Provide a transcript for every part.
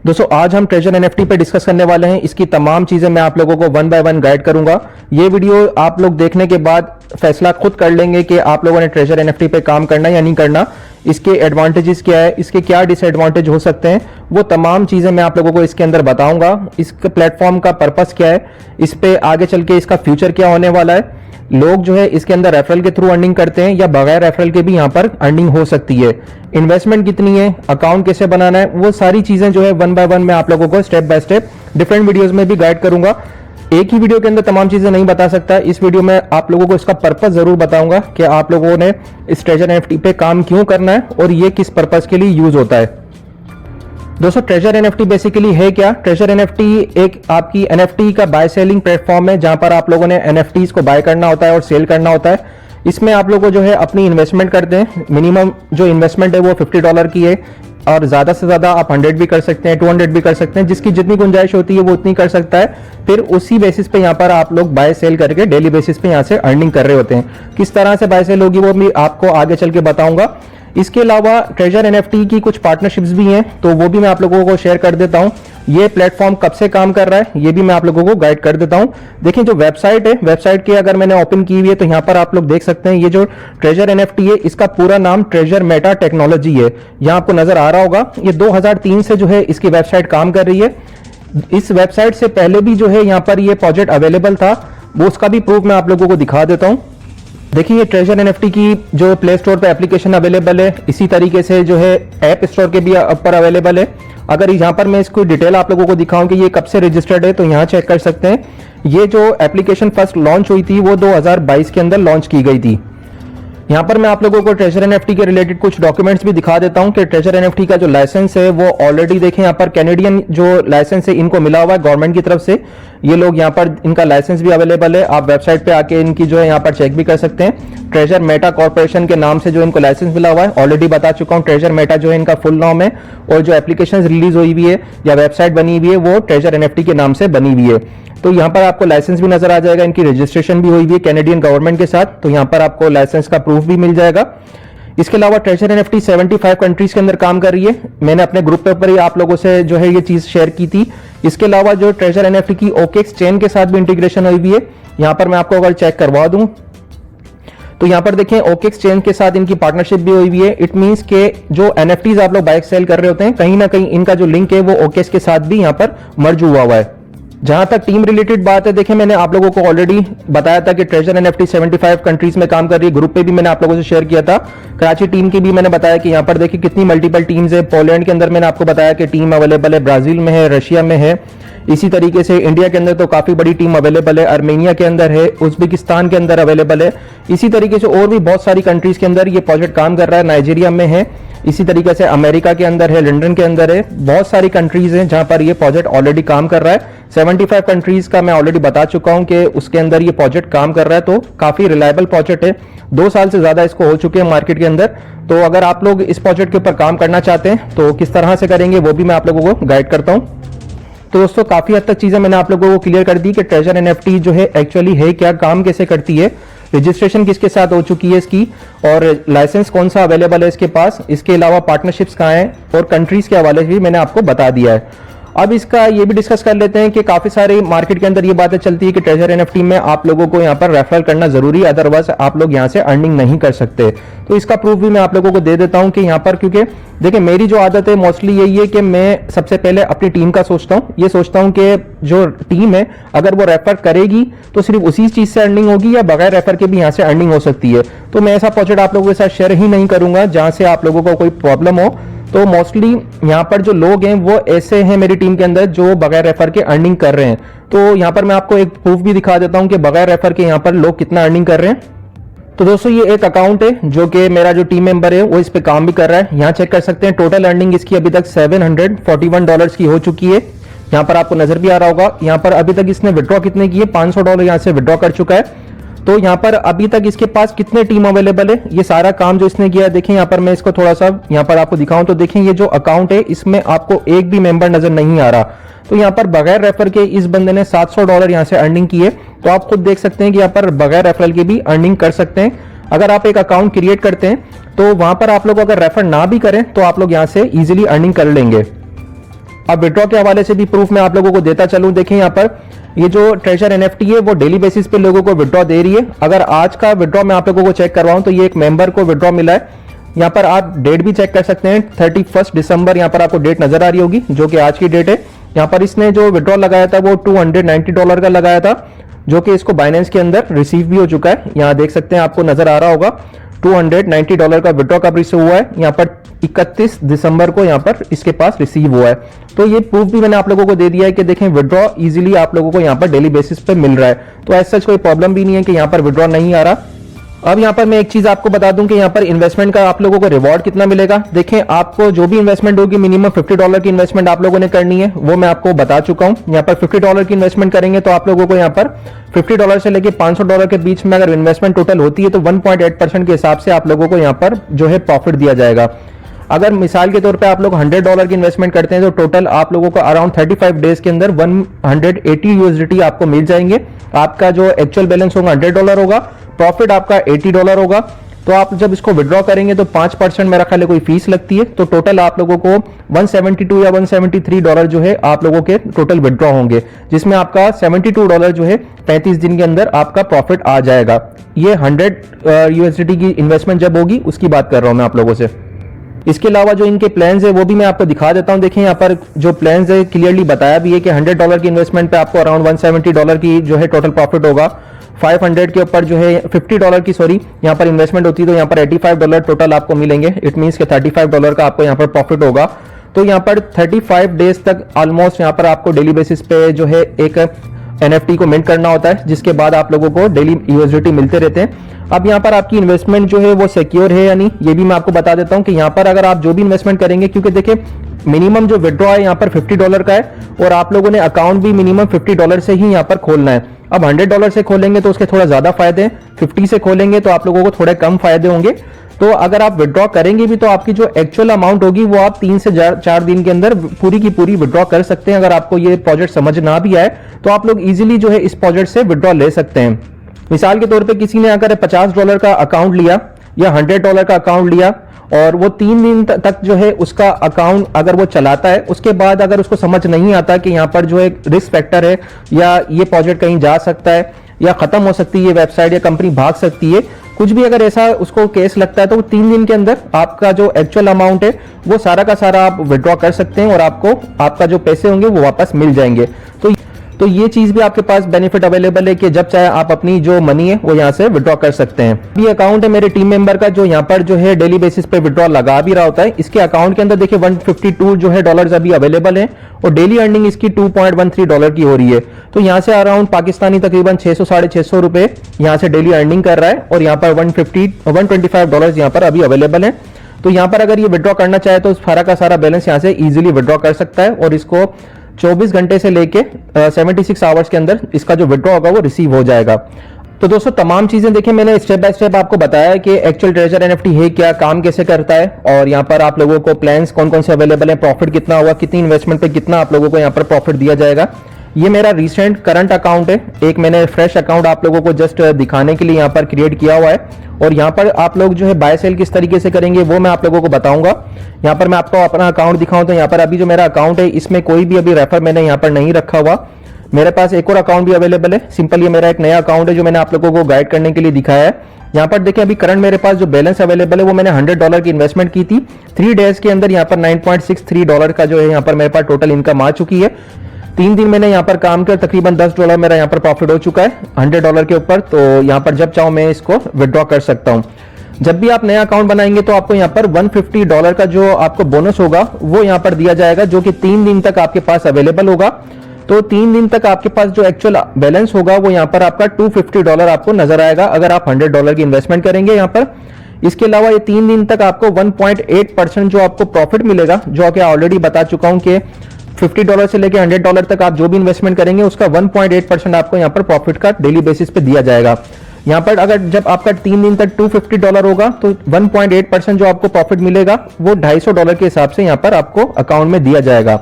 दोस्तों आज हम ट्रेजर एनएफटी पे डिस्कस करने वाले हैं। इसकी तमाम चीजें मैं आप लोगों को वन बाय वन गाइड करूंगा। ये वीडियो आप लोग देखने के बाद फैसला खुद कर लेंगे कि आप लोगों ने ट्रेजर एनएफटी पे काम करना या नहीं करना, इसके एडवांटेजेस क्या है, इसके क्या डिसएडवांटेज हो सकते हैं, वो तमाम चीजें मैं आप लोगों को इसके अंदर बताऊंगा। इस प्लेटफॉर्म का पर्पस क्या है, इस पे आगे चल के इसका फ्यूचर क्या होने वाला है, लोग जो है इसके अंदर रेफरल के थ्रू अर्निंग करते हैं या बगैर रेफरल के भी यहाँ पर अर्निंग हो सकती है, इन्वेस्टमेंट कितनी है, अकाउंट कैसे बनाना है, वो सारी चीजें जो है वन बाय वन मैं आप लोगों को step by step different videos में भी गाइड करूंगा। एक ही वीडियो के अंदर तमाम चीजें नहीं बता सकता। इस वीडियो में आप लोगों को इसका पर्पस जरूर बताऊंगा कि आप लोगों ने इस ट्रेजर एनएफटी पे काम क्यों करना है और ये किस पर्पस के लिए यूज होता है। दोस्तों ट्रेजर एनएफटी बेसिकली है क्या? ट्रेजर एनएफटी एक आपकी एनएफटी का बाय सेलिंग प्लेटफॉर्म है जहां पर आप लोगों ने एनएफटीज को बाय करना होता है और सेल करना होता है। इसमें आप लोगों जो है अपनी इन्वेस्टमेंट करते हैं। मिनिमम जो इन्वेस्टमेंट है वो $50 की है और ज्यादा से ज्यादा आप 100 भी कर सकते हैं, 200 भी कर सकते हैं, जिसकी जितनी गुंजाइश होती है वो उतनी कर सकता है। फिर उसी बेसिस पे यहाँ पर आप लोग बाय सेल करके डेली बेसिस पे यहाँ से अर्निंग कर रहे होते हैं। किस तरह से बाय सेल होगी वो भी आपको आगे चल के बताऊंगा। इसके अलावा ट्रेजर एनएफटी की कुछ पार्टनरशिप्स भी हैं, तो वो भी मैं आप लोगों को शेयर कर देता हूं। ये प्लेटफॉर्म कब से काम कर रहा है ये भी मैं आप लोगों को गाइड कर देता हूं। देखिए जो वेबसाइट है, वेबसाइट की अगर मैंने ओपन की हुई है तो यहां पर आप लोग देख सकते हैं ये जो ट्रेजर एनएफटी है इसका पूरा नाम ट्रेजर मेटा टेक्नोलॉजी है। यहां आपको नजर आ रहा होगा, ये 2003 से जो है इसकी वेबसाइट काम कर रही है। इस वेबसाइट से पहले भी जो है यहाँ पर ये प्रोजेक्ट अवेलेबल था, वो उसका भी प्रूफ मैं आप लोगों को दिखा देता हूं। देखिए ये ट्रेजर एनएफटी की जो प्ले स्टोर पे एप्लीकेशन अवेलेबल है, इसी तरीके से जो है ऐप स्टोर के भी ऊपर अवेलेबल है। अगर यहाँ पर मैं इसको डिटेल आप लोगों को दिखाऊं कि ये कब से रजिस्टर्ड है तो यहाँ चेक कर सकते हैं। ये जो एप्लीकेशन फर्स्ट लॉन्च हुई थी वो 2022 के अंदर लॉन्च की गई थी। यहाँ पर मैं आप लोगों को ट्रेजर एनएफटी के रिलेटेड कुछ डॉक्यूमेंट्स भी दिखा देता हूं कि ट्रेजर एनएफटी का जो लाइसेंस है वो ऑलरेडी देखें यहाँ पर कैनेडियन जो लाइसेंस है इनको मिला हुआ है गवर्नमेंट की तरफ से। ये लोग यहाँ पर इनका लाइसेंस भी अवेलेबल है, आप वेबसाइट पे आके इनकी जो है यहाँ पर चेक भी कर सकते हैं। ट्रेजर मेटा कॉर्पोरेशन के नाम से जो इनको लाइसेंस मिला हुआ है, ऑलरेडी बता चुका हूँ ट्रेजर मेटा जो है इनका फुल नाम है और जो एप्लीकेशन रिलीज हुई हुई है या वेबसाइट बनी हुई है वो ट्रेजर एनएफटी के नाम से बनी हुई है। तो यहाँ पर आपको लाइसेंस भी नजर आ जाएगा, इनकी रजिस्ट्रेशन भी हुई हुई है कैनेडियन गवर्नमेंट के साथ, तो यहाँ पर आपको लाइसेंस का प्रूफ भी मिल जाएगा। इसके अलावा ट्रेजर एनएफटी 75 कंट्रीज के अंदर काम कर रही है। मैंने अपने ग्रुप पे पर ही आप लोगों से जो है ये चीज शेयर की थी। इसके अलावा जो ट्रेजर एनएफटी की ओकेक्स चेन के साथ भी इंटीग्रेशन हुई हुई है। यहाँ पर मैं आपको अगर चेक करवा दूं तो यहाँ पर देखें ओकेक्स चेन के साथ इनकी पार्टनरशिप भी हुई हुई है। इट मींस के जो एनएफटीज आप लोग बाइक सेल कर रहे होते हैं, कहीं ना कहीं इनका जो लिंक है वो ओकेक्स के साथ भी यहाँ पर मर्ज हुआ हुआ है। जहां तक टीम रिलेटेड बात है, देखिए मैंने आप लोगों को ऑलरेडी बताया था कि ट्रेजर एनएफटी 75 कंट्रीज में काम कर रही है। ग्रुप पे भी मैंने आप लोगों से शेयर किया था। कराची टीम की भी मैंने बताया कि यहाँ पर देखिए कितनी मल्टीपल टीम्स है। पोलैंड के अंदर मैंने आपको बताया कि टीम अवेलेबल है, ब्राजील में है, रशिया में है। इसी तरीके से इंडिया के अंदर तो काफी बड़ी टीम अवेलेबल है, आर्मेनिया के अंदर है, उज्बेकिस्तान के अंदर अवेलेबल है। इसी तरीके से और भी बहुत सारी कंट्रीज के अंदर ये प्रोजेक्ट काम कर रहा है। नाइजीरिया में है, इसी तरीके से अमेरिका के अंदर है, लंदन के अंदर है, बहुत सारी कंट्रीज हैं जहां पर ये प्रोजेक्ट ऑलरेडी काम कर रहा है। 75 कंट्रीज का मैं ऑलरेडी बता चुका हूं कि उसके अंदर ये प्रोजेक्ट काम कर रहा है, तो काफी रिलायबल प्रोजेक्ट है। 2 साल से ज्यादा इसको हो चुके हैं मार्केट के अंदर। तो अगर आप लोग इस प्रोजेक्ट के ऊपर काम करना चाहते हैं तो किस तरह से करेंगे वो भी मैं आप लोगों को गाइड करता हूं। तो दोस्तों काफी हद तक चीजें मैंने आप लोगों को क्लियर कर दी कि ट्रेजर एनएफटी जो है एक्चुअली है क्या, काम कैसे करती है, रजिस्ट्रेशन किसके साथ हो चुकी है इसकी, और लाइसेंस कौन सा अवेलेबल है इसके पास। इसके अलावा पार्टनरशिप्स कहाँ हैं और कंट्रीज के हवाले से भी मैंने आपको बता दिया है। अब इसका ये भी डिस्कस कर लेते हैं कि काफी सारे मार्केट के अंदर ये बातें चलती है कि ट्रेजर एनएफटी में आप लोगों को यहाँ पर रेफरल करना जरूरी है, अदरवाइज आप लोग यहाँ से अर्निंग नहीं कर सकते। तो इसका प्रूफ भी मैं आप लोगों को दे देता हूँ कि यहाँ पर, क्योंकि देखिए मेरी जो आदत है मोस्टली यही है कि मैं सबसे पहले अपनी टीम का सोचता हूँ। ये सोचता हूँ कि जो टीम है अगर वो रेफर करेगी तो सिर्फ उसी चीज से अर्निंग होगी या बगैर रेफर के भी यहाँ से अर्निंग हो सकती है। तो मैं ऐसा प्रोजेक्ट आप लोगों के साथ शेयर ही नहीं करूंगा जहां से आप लोगों को कोई प्रॉब्लम हो। तो मोस्टली यहाँ पर जो लोग हैं वो ऐसे हैं मेरी टीम के अंदर जो बगैर रेफर के अर्निंग कर रहे हैं। तो यहाँ पर मैं आपको एक प्रूफ भी दिखा देता हूँ कि बगैर रेफर के यहाँ पर लोग कितना अर्निंग कर रहे हैं। तो दोस्तों ये एक अकाउंट है जो कि मेरा जो टीम मेंबर है वो इस पे काम भी कर रहा है। यहाँ चेक कर सकते हैं टोटल अर्निंग इसकी अभी तक $741 की हो चुकी है। यहाँ पर आपको नजर भी आ रहा होगा। यहाँ पर अभी तक इसने विड्रॉ कितने किए, $500 यहाँ से विड्रॉ कर चुका है। तो यहाँ पर अभी तक इसके पास कितने टीम अवेलेबल है, ये सारा काम जो इसने किया है। देखें यहाँ पर मैं इसको थोड़ा सा यहाँ पर आपको दिखाऊं तो देखें ये जो अकाउंट है इसमें आपको एक भी मेंबर नजर नहीं आ रहा। तो यहाँ पर बगैर रेफर के इस बंदे ने $700 यहाँ से अर्निंग की है। तो आप खुद देख सकते हैं कि यहाँ पर बगैर रेफरल की भी अर्निंग कर सकते हैं। अगर आप एक अकाउंट क्रिएट करते हैं तो वहां पर आप लोग अगर रेफर ना भी करें तो आप लोग यहाँ से इजीली अर्निंग कर लेंगे। अब विड्रॉ के हवाले से भी प्रूफ मैं आप लोगों को देता चलूं। देखें यहाँ पर ये जो ट्रेजर एनएफटी है वो डेली बेसिस पे लोगों को विड्रॉ दे रही है। अगर आज का विड्रॉ मैं आप लोगों को चेक करवाऊं तो ये एक मेंबर को विड्रॉ मिला है। यहाँ पर आप डेट भी चेक कर सकते हैं, 31 दिसंबर यहाँ पर आपको डेट नजर आ रही होगी जो कि आज की डेट है। यहाँ पर इसने जो विड्रॉ लगाया था वो $290 का लगाया था, जो कि इसको बाइनेंस के अंदर रिसीव भी हो चुका है। यहाँ देख सकते हैं, आपको नजर आ रहा होगा $290 का विड्रॉ कब रिसीव हुआ है, यहाँ पर 31 दिसंबर को यहाँ पर इसके पास रिसीव हुआ है। तो ये प्रूफ भी मैंने आप लोगों को दे दिया है कि देखें विड्रॉ इजीली आप लोगों को यहाँ पर डेली बेसिस पे मिल रहा है। तो ऐसा कोई प्रॉब्लम भी नहीं है कि यहाँ पर विड्रॉ नहीं आ रहा। अब यहाँ पर मैं एक चीज आपको बता दूं कि यहाँ पर इन्वेस्टमेंट का आप लोगों को रिवॉर्ड कितना मिलेगा। देखें, आपको जो भी इन्वेस्टमेंट होगी मिनिमम $50 की इन्वेस्टमेंट आप लोगों ने करनी है, वो मैं आपको बता चुका हूं। यहाँ पर $50 की इन्वेस्टमेंट करेंगे तो आप लोगों को यहाँ पर $50 से लेके $500 के बीच में अगर इन्वेस्टमेंट टोटल होती है तो 1.8% के हिसाब से आप लोगों को यहाँ पर जो है प्रॉफिट दिया जाएगा। अगर मिसाल के तौर पे आप लोग $100 की इन्वेस्टमेंट करते हैं तो टोटल आप लोगों को अराउंड 35 डेज के अंदर 180 USDT आपको मिल जाएंगे। आपका जो एक्चुअल बैलेंस होगा $100 होगा, प्रॉफिट आपका $80 होगा। तो आप जब इसको विड्रॉ करेंगे तो 5% मेरा ख्याल है कोई फीस लगती है, तो टोटल आप लोगों को 172 या $173 जो है आप लोगों के टोटल विड्रॉ होंगे, जिसमें आपका $72 जो है 35 दिन के अंदर आपका प्रॉफिट आ जाएगा। ये 100 USDT की इन्वेस्टमेंट जब होगी उसकी बात कर रहा हूं मैं आप लोगों से। इसके अलावा जो इनके प्लान्स है वो भी मैं आपको दिखा देता हूं। देखें, यहाँ पर जो प्लान्स है क्लियरली बताया भी है कि $100 की इन्वेस्टमेंट पे आपको अराउंड $170 की जो है टोटल प्रॉफिट होगा। 500 के ऊपर जो है $50 की यहाँ पर इन्वेस्टमेंट होती है तो यहाँ पर $85 टोटल आपको मिलेंगे। इट मीन्स के $35 का आपको यहाँ पर प्रॉफिट होगा। तो यहाँ पर 35 डेज तक ऑलमोस्ट यहाँ पर आपको डेली बेसिस पे जो है एक एनएफटी को मिंट करना होता है, जिसके बाद आप लोगों को डेली यूएसडीटी मिलते रहते हैं। अब यहाँ पर आपकी इन्वेस्टमेंट जो है वो सिक्योर है या नहीं, ये भी मैं आपको बता देता हूँ कि यहाँ पर अगर आप जो भी इन्वेस्टमेंट करेंगे, क्योंकि देखिए मिनिमम जो विड्रॉ है यहाँ पर $50 का है और आप लोगों ने अकाउंट भी मिनिमम $50 से ही यहाँ पर खोलना है। अब $100 से खोलेंगे तो उसके थोड़ा ज्यादा फायदे हैं, 50 से खोलेंगे तो आप लोगों को थोड़े कम फायदे होंगे। तो अगर आप विड्रॉ करेंगे भी तो आपकी जो एक्चुअल अमाउंट होगी वो आप 3 से 4 दिन के अंदर पूरी की पूरी विड्रॉ कर सकते हैं। अगर आपको ये प्रोजेक्ट समझ ना भी आए तो आप लोग इजीली जो है इस प्रोजेक्ट से विड्रॉ ले सकते हैं। मिसाल के तौर पे किसी ने अगर $50 का अकाउंट लिया या $100 का अकाउंट लिया और वो 3 दिन तक जो है उसका अकाउंट अगर वो चलाता है, उसके बाद अगर उसको समझ नहीं आता कि यहाँ पर जो एक रिस्क फैक्टर है या ये प्रोजेक्ट कहीं जा सकता है या खत्म हो सकती है ये वेबसाइट या कंपनी भाग सकती है, कुछ भी अगर ऐसा उसको केस लगता है तो 3 दिन के अंदर आपका जो एक्चुअल अमाउंट है वो सारा का सारा आप विड्रॉ कर सकते हैं और आपको आपका जो पैसे होंगे वो वापस मिल जाएंगे। तो ये चीज भी आपके पास बेनिफिट अवेलेबल है कि जब चाहे आप अपनी जो मनी है वो यहाँ से विड्रॉ कर सकते हैं। ये अकाउंट है मेरे टीम मेंबर का जो यहाँ पर जो है डेली बेसिस पे विड्रॉ लगा भी रहा होता है। इसके अकाउंट के अंदर देखिए 152 जो है डॉलर्स अभी अवेलेबल है और डेली अर्निंग इसकी $2.13 की हो रही है। तो यहाँ से अराउंड पाकिस्तानी तकरीबन 600 साढ़े 600 रुपए यहाँ से डेली अर्निंग कर रहा है और यहाँ पर $125 यहाँ पर अभी अवेलेबल है। तो यहाँ पर अगर ये विड्रॉ करना चाहे तो सारा का सारा बैलेंस यहाँ से इजीली विड्रॉ कर सकता है और इसको 24 घंटे से लेके 76 आवर्स के अंदर इसका जो विड्रॉ होगा वो रिसीव हो जाएगा। तो दोस्तों तमाम चीजें देखिए मैंने स्टेप बाय स्टेप आपको बताया कि एक्चुअल ट्रेजर एनएफटी है क्या, काम कैसे करता है और यहाँ पर आप लोगों को प्लान्स कौन कौन से अवेलेबल हैं, प्रॉफिट कितना होगा, कितनी इन्वेस्टमेंट पे कितना आप लोगों को यहाँ पर प्रॉफिट दिया जाएगा। ये मेरा रिसेंट करंट अकाउंट है, एक मैंने फ्रेश अकाउंट आप लोगों को जस्ट दिखाने के लिए यहाँ पर क्रिएट किया हुआ है और यहाँ पर आप लोग जो है बाय सेल किस तरीके से करेंगे वो मैं आप लोगों को बताऊंगा। यहाँ पर मैं आपको अपना अकाउंट दिखाऊं तो यहाँ पर अभी जो मेरा अकाउंट है इसमें कोई भी अभी रेफर मैंने यहाँ पर नहीं रखा हुआ। मेरे पास एक और अकाउंट भी अवेलेबल है, सिंपल ये मेरा एक नया अकाउंट है जो मैंने आप लोगों को गाइड करने के लिए दिखाया है। यहाँ पर देखिए अभी करंट मेरे पास जो बैलेंस अवेलेबल है वो मैंने $100 की इन्वेस्टमेंट की थी, 3 डेज के अंदर यहाँ पर $9.63 का जो है यहाँ पर मेरे पास टोटल इनकम आ चुकी है। 3 दिन मैंने यहाँ पर काम किया, तकरीबन $10 मेरा यहाँ पर प्रॉफिट हो चुका है $100 के ऊपर। तो यहाँ पर जब चाहूँ मैं इसको विड्रॉ कर सकता हूँ। जब भी आप नया अकाउंट बनाएंगे तो आपको यहाँ पर $150 का जो आपको बोनस होगा वो यहाँ पर दिया जाएगा, जो कि 3 दिन तक आपके पास अवेलेबल होगा। तो 3 दिन तक आपके पास जो एक्चुअल बैलेंस होगा वो यहाँ पर आपका $250 आपको नजर आएगा अगर आप $100 की इन्वेस्टमेंट करेंगे यहाँ पर। इसके अलावा ये 3 दिन तक आपको 1.8% जो आपको प्रॉफिट मिलेगा, जो कि ऑलरेडी बता चुका हूँ कि $50 से लेकर $100 तक आप जो भी इन्वेस्टमेंट करेंगे उसका 1.8% आपको यहाँ पर प्रॉफिट का डेली बेसिस पे दिया जाएगा। यहाँ पर अगर जब आपका 3 दिन तक $250 होगा तो 1.8% जो आपको प्रॉफिट मिलेगा वो $250 के हिसाब से यहाँ पर आपको अकाउंट में दिया जाएगा।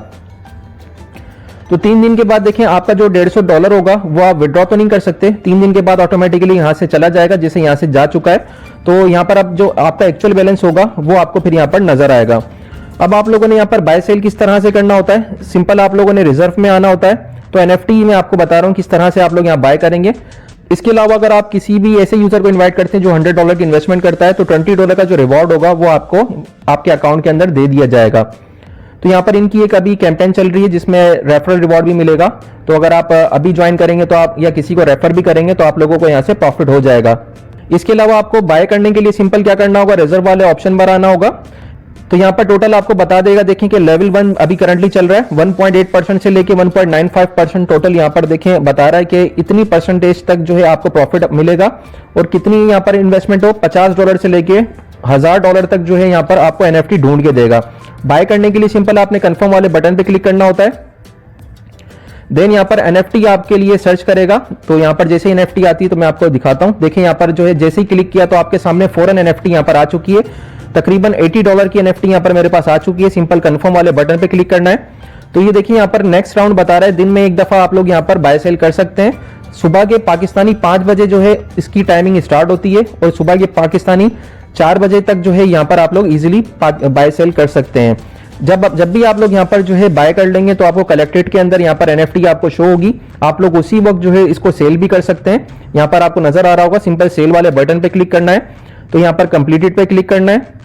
तो 3 दिन के बाद देखें आपका जो $150 होगा वो आप विड्रॉ तो नहीं कर सकते, 3 दिन के बाद ऑटोमेटिकली यहाँ से चला जाएगा, जैसे यहाँ से जा चुका है। तो यहाँ पर अब जो आपका एक्चुअल बैलेंस होगा वो आपको फिर यहाँ पर नजर आएगा। अब आप लोगों ने यहाँ पर बाय सेल किस तरह से करना होता है, सिंपल आप लोगों ने रिजर्व में आना होता है। तो एनएफटी में आपको बता रहा हूँ किस तरह से आप लोग यहाँ बाय करेंगे। इसके अलावा अगर आप किसी भी ऐसे यूजर को इनवाइट करते हैं जो $100 की इन्वेस्टमेंट करता है, तो $20 का जो रिवॉर्ड होगा वो आपको आपके अकाउंट के अंदर दे दिया जाएगा। तो यहाँ पर इनकी एक अभी कैंपेन चल रही है जिसमें रेफरल रिवॉर्ड भी मिलेगा। तो अगर आप अभी ज्वाइन करेंगे तो आप या किसी को रेफर भी करेंगे तो आप लोगों को यहाँ से प्रॉफिट हो जाएगा। इसके अलावा आपको बाय करने के लिए सिंपल क्या करना होगा, रिजर्व वाले ऑप्शन पर आना होगा। तो यहाँ पर टोटल आपको बता देगा, देखें कि लेवल 1 अभी करंटली चल रहा है 1.8% से लेके 1.95% टोटल यहाँ पर देखें बता रहा है कि इतनी परसेंटेज तक जो है आपको प्रॉफिट मिलेगा। और कितनी यहाँ पर इन्वेस्टमेंट हो, $50 से लेके $1000 तक जो है यहाँ पर आपको एनएफटी ढूंढ के देगा। बाय करने के लिए सिंपल आपने कंफर्म वाले बटन पे क्लिक करना होता है। देन यहाँ पर एनएफटी आपके लिए सर्च करेगा। तो यहाँ पर जैसे एनएफटी आती है तो मैं आपको दिखाता हूँ। देखिए यहाँ पर जो है जैसे ही क्लिक किया तो आपके सामने फौरन एनएफटी यहाँ पर आ चुकी है। तकरीबन $80 की एनएफटी यहाँ पर मेरे पास आ चुकी है। सिंपल कंफर्म वाले बटन पे क्लिक करना है। तो ये देखिए यहाँ पर नेक्स्ट राउंड बता रहा है, दिन में एक दफा आप लोग यहाँ पर बाय सेल कर सकते हैं। सुबह के पाकिस्तानी 5 बजे जो है इसकी टाइमिंग स्टार्ट होती है और सुबह के पाकिस्तानी 4 बजे तक जो है यहाँ पर आप लोग इजीली बाय सेल कर सकते हैं। जब भी आप लोग यहाँ पर जो है बाय कर लेंगे तो आपको कलेक्टेड के अंदर यहाँ पर एनएफटी आपको शो होगी। आप लोग उसी वक्त जो है इसको सेल भी कर सकते हैं। यहाँ पर आपको नजर आ रहा होगा, सिंपल सेल वाले बटन पे क्लिक करना है। तो यहाँ पर कंप्लीटेड पे क्लिक करना है।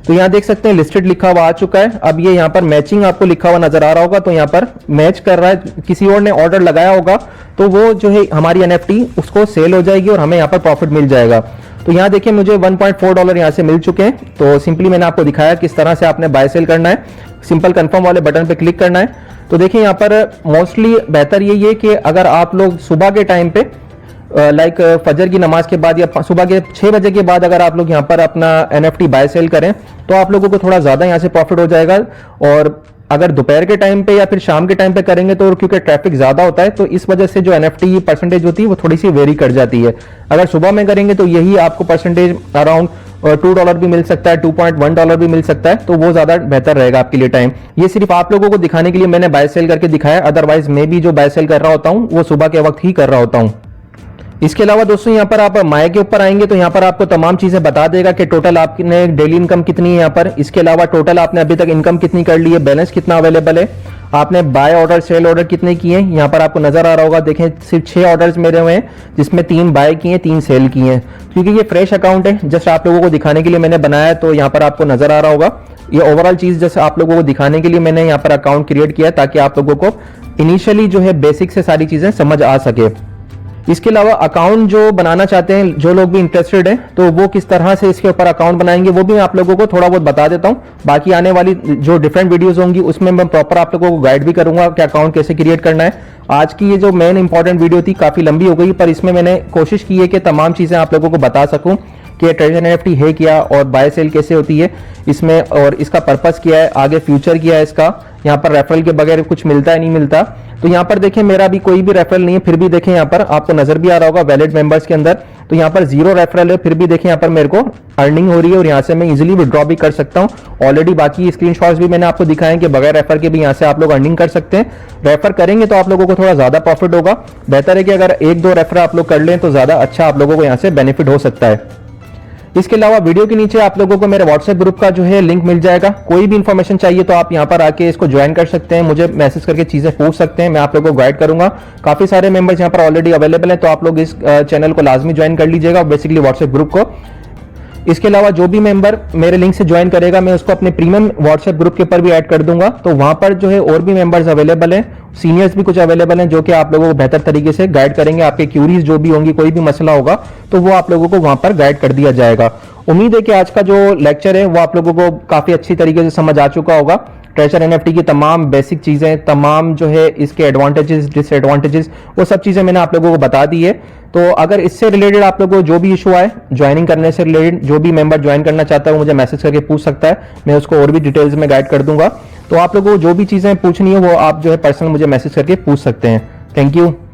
तो यहाँ देख सकते हैं लिस्टेड लिखा हुआ आ चुका है। अब ये यहाँ पर मैचिंग आपको लिखा हुआ नजर आ रहा होगा। तो यहाँ पर मैच कर रहा है, किसी और ने ऑर्डर लगाया होगा तो वो जो है हमारी एनएफटी उसको सेल हो जाएगी और हमें यहाँ पर प्रॉफिट मिल जाएगा। तो यहाँ देखिए मुझे $1.4 यहाँ से मिल चुके हैं। तो सिंपली मैंने आपको दिखाया किस तरह से आपने बाय सेल करना है। सिंपल कंफर्म वाले बटन पे क्लिक करना है। तो देखिए यहाँ पर मोस्टली बेहतर यही है कि अगर आप लोग सुबह के टाइम पे लाइक फजर की नमाज के बाद या सुबह के 6 बजे के बाद अगर आप लोग यहाँ पर अपना एनएफटी बाय सेल करें तो आप लोगों को थोड़ा ज्यादा यहाँ से प्रॉफिट हो जाएगा। और अगर दोपहर के टाइम पे या फिर शाम के टाइम पे करेंगे तो क्योंकि ट्रैफिक ज्यादा होता है तो इस वजह से जो एनएफटी परसेंटेज होती है वो थोड़ी सी वेरी कर जाती है। अगर सुबह में करेंगे तो यही आपको परसेंटेज अराउंड $2 भी मिल सकता है, $2.1 भी मिल सकता है। तो वो ज्यादा बेहतर रहेगा आपके लिए टाइम। ये सिर्फ आप लोगों को दिखाने के लिए मैंने बाय सेल करके दिखाया, अदरवाइज मैं भी जो बाय सेल कर रहा होता हूँ वो सुबह के वक्त ही कर रहा होता हूँ। इसके अलावा दोस्तों यहाँ पर आप माय के ऊपर आएंगे तो यहाँ पर आपको तमाम चीजें बता देगा कि टोटल आपने डेली इनकम कितनी है यहाँ पर। इसके अलावा टोटल आपने अभी तक इनकम कितनी कर ली है, बैलेंस कितना अवेलेबल है, आपने बाय ऑर्डर सेल ऑर्डर कितने किए हैं। यहाँ पर आपको नजर आ रहा होगा, देखें सिर्फ 6 ऑर्डर्स मेरे हुए हैं जिसमें 3 बाय किए 3 सेल किए हैं। क्योंकि ये फ्रेश अकाउंट है, जस्ट आप लोगों को दिखाने के लिए मैंने बनाया है। तो यहाँ पर आपको नजर आ रहा होगा ये ओवरऑल चीज जैसे आप लोगों को दिखाने के लिए मैंने यहाँ पर अकाउंट क्रिएट किया है ताकि आप लोगों को इनिशियली जो है बेसिक से सारी चीजें समझ आ सके। इसके अलावा अकाउंट जो बनाना चाहते हैं जो लोग भी इंटरेस्टेड हैं तो वो किस तरह से इसके ऊपर अकाउंट बनाएंगे वो भी मैं आप लोगों को थोड़ा बहुत बता देता हूं। बाकी आने वाली जो डिफरेंट वीडियोस होंगी उसमें मैं प्रॉपर आप लोगों को गाइड भी करूंगा कि अकाउंट कैसे क्रिएट करना है। आज की ये जो मेन इंपॉर्टेंट वीडियो थी काफी लंबी हो गई, पर इसमें मैंने कोशिश की है कि तमाम चीजें आप लोगों को बता सकूं कि ट्रेजर एनएफटी है क्या और बाय सेल कैसे होती है इसमें, और इसका पर्पस क्या है, आगे फ्यूचर क्या है इसका, यहाँ पर रेफरल के बगैर कुछ मिलता है नहीं मिलता। तो यहाँ पर देखें मेरा भी कोई भी रेफरल नहीं है, फिर भी देखें यहाँ पर आपको नजर भी आ रहा होगा वैलिड मेंबर्स के अंदर। तो यहाँ पर 0 रेफरल है, फिर भी देखें यहाँ पर मेरे को अर्निंग हो रही है और यहाँ से मैं इजीली विड्रॉ भी कर सकता हूँ। ऑलरेडी बाकी स्क्रीनशॉट्स भी मैंने आपको दिखाए कि बगैर रेफर के भी यहाँ से आप लोग अर्निंग कर सकते हैं। रेफर करेंगे तो आप लोगों को थोड़ा ज्यादा प्रॉफिट होगा। बेहतर है कि अगर 1-2 रेफर आप लोग कर लें तो ज्यादा अच्छा आप लोगों को यहाँ से बेनिफिट हो सकता है। इसके अलावा वीडियो के नीचे आप लोगों को मेरे व्हाट्सएप ग्रुप का जो है लिंक मिल जाएगा। कोई भी इंफॉर्मेशन चाहिए तो आप यहाँ पर आके इसको ज्वाइन कर सकते हैं, मुझे मैसेज करके चीजें पूछ सकते हैं, मैं आप लोगों को गाइड करूंगा। काफी सारे मेंबर्स यहाँ पर ऑलरेडी अवेलेबल हैं, तो आप लोग इस चैनल को लाजमी ज्वाइन कर लीजिएगा, बेसिकली व्हाट्सएप ग्रुप को। इसके अलावा जो भी मेंबर मेरे लिंक से ज्वाइन करेगा मैं उसको अपने प्रीमियम व्हाट्सएप ग्रुप के ऊपर भी ऐड कर दूंगा। तो वहां पर जो है और भी मेंबर्स अवेलेबल हैं, सीनियर्स भी कुछ अवेलेबल हैं जो कि आप लोगों को बेहतर तरीके से गाइड करेंगे। आपके क्यूरीज जो भी होंगी, कोई भी मसला होगा तो वो आप लोगों को वहां पर गाइड कर दिया जाएगा। उम्मीद है कि आज का जो लेक्चर है वो आप लोगों को काफी अच्छी तरीके से समझ आ चुका होगा। ट्रेजर एनएफटी की तमाम बेसिक चीजें, तमाम जो है इसके एडवांटेजेस डिसएडवांटेजेस, वो सब चीजें मैंने आप लोगों को बता दी है। तो अगर इससे रिलेटेड आप लोगों को जो भी इशू आए, ज्वाइनिंग करने से रिलेटेड जो भी मेंबर ज्वाइन करना चाहता है वो मुझे मैसेज करके पूछ सकता है, मैं उसको और भी डिटेल्स में गाइड कर दूंगा। तो आप लोगों को जो भी चीजें पूछनी है वो आप जो है पर्सनल मुझे मैसेज करके पूछ सकते हैं। Thank you.